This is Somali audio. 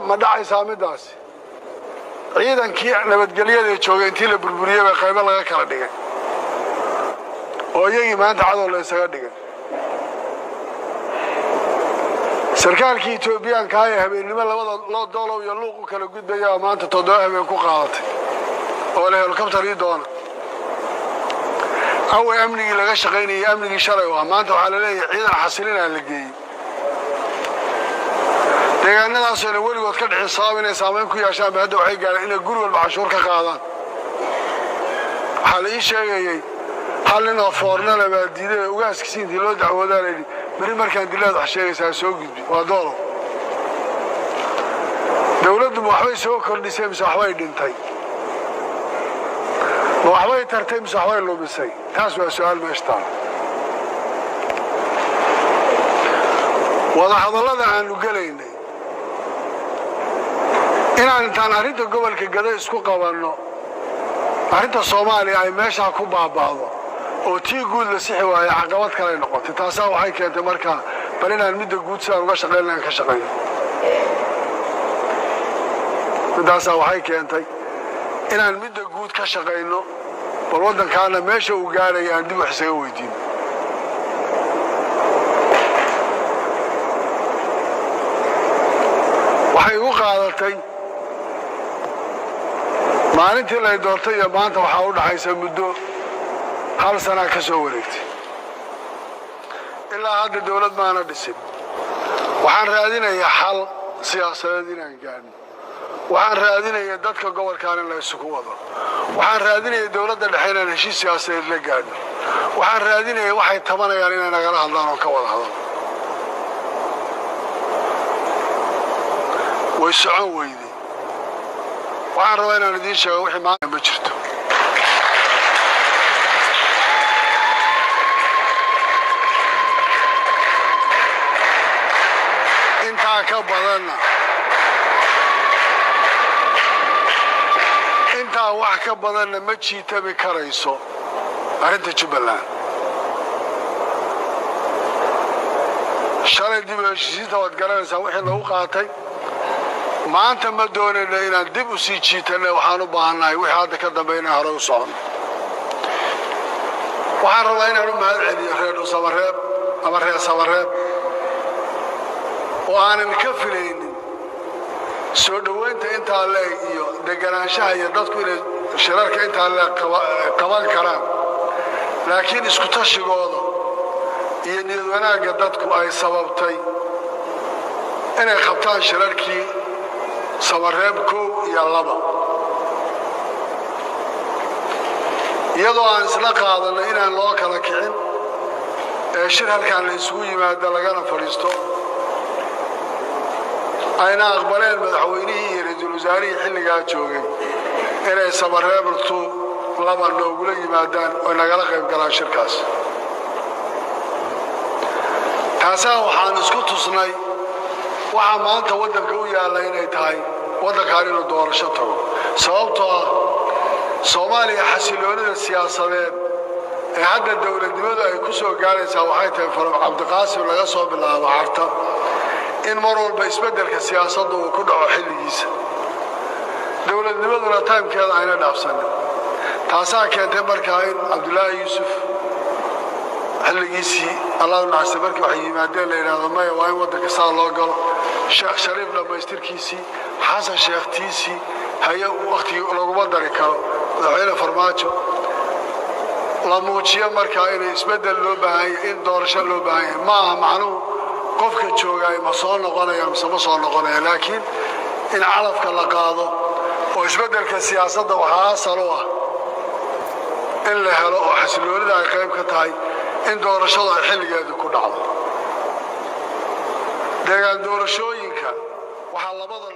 ma dhacaysaa midaas ciidankii nabadgelyada joogay intii la burburiyay baa qaybo laga kala dhigay oo iyagii maanta cadow la isaga dhigay sarkaalkii Itoobiyaanka ay habeenimo labada loo doolow iyo luuq kala gudbaya maanta 7 habeen ku qaadatay oo la helikobtar ii doona aw amnigi laga shaqeynay amnigi shalay waa maanta waxa la leeyahay ciidan xasilina la geeyay deegaanadaas oo weligood ka dhixi saabinay saameyn ku yeeshaan hadda waxay gaareen inay guri walba cashuur ka qaadaan waxa la ii sheegayay halina foornada baa diiday ugaaskiisii loo dacwoodaanay bari markaan dilaad wax sheegaysaa soo gudbi waa doolo dawladdu waxbay soo kordhisay mise waxbay dhintay waxbay tartay mise waxbay lumisay taas waa su'aal meeshtaan wada hadallada aanu galaynay inaan intaan arrinta gobolka Gaday isku qabanno arrinta Soomaaliya ay meesha ku baaba'do oo tii guud la sixi waayay caqabad kale noqotay taas waxay keentay markaa bal inaan midda guud si aan uga shaqeynaan ka shaqeyno midaas waxay keentay inaan midda guud ka shaqeyno bal wadankaana meesha uu gaaray aan dib wax isaga weydiin waxay u qaadatay maalintii la doortay iyo maanta waxa u dhaxaysa muddo hal sana ka soo wareegtay ilaa hadda dawlad maana dhisin waxaan raadinayaa xal siyaasadeed inaan gaarno waxaan raadinayaa dadka gobolkan in la isugu wado waxaan raadinayaa dawladda dhexe inaan heshiis siyaasadeed la gaarno waxaan raadinayaa waxay tabanayaan inay nagala hadlaan oo ka wada hadlaan way socon weyday waxaan rabaa inaan idiin sheego wixii maanta ma jirto intaa wax ka badanna ma jiitami karayso arrinta Jubbaland shalay dib u heshiisiinta waad garanaysaa wixii lagu qaatay maanta ma doonayno inaan dib u sii jiitano waxaan u baahanahay wixii hadda ka dambeeyna hore u socon waxaan rabaa inaan u mahad celiyo reer Samareeb ama reer Samareeb oo aanan ka filaynin soo dhaweynta inta la iyo deganaanshaha iyo dadku inay shirarka inta la qaban karaan laakiin isku tashigooda iyo niyad wanaagga dadku ay sababtay inay qabtaan shirarkii Samareeb 1 iyo 2 iyadoo aan isla qaadanay inaan loo kala kicin ee shirarkan la isugu yimaado lagana fariisto ayna aqbaleen madaxweynihii iyo ra'iisul wasaarihii xilligaa joogay inay Samareeb 2 loogula yimaadaan oo nagala qayb galaan shirkaas taasoo waxaan isku tusnay waxa maanta wadanka u yaala inay tahay wadanka inuu doorasho tago sababtoo ah Soomaaliya xasiloonida siyaasadeed ee hadda dawladnimadu ay ku soo gaaraysaa waxay tahay Farmaajo Cabdiqaasim laga soo bilaabo harta in mar walba isbedelka siyaasadda uu ku dhaco xilligiisa dawladnimaduna taamkeeda ayna dhaafsanin taasaa keentay markaa in Cabdullaahi Yuusuf xilligiisii Allah naxariisto markii wax yimaadeen la yiraahdo maya waa in wadanka saa loo galo Sheekh Shariif dhamaystirkiisii Xasan Sheekh Tiisi haya waqtigii laguma dari karo madaxweyne Farmaajo la muujiyo markaa in isbedel loo baahan yahay in doorasho loo baahan yahay ma aha macnuhu qofka joogay ma soo noqonaya mise ma soo noqonaya laakiin in calafka la qaado oo isbedelka siyaasadda waxaa asal u ah in la helo oo xasiloonida ay qayb ka tahay in doorashada ay xilligeedu ku dhacdo deegaan doorashooyinka waxaa labada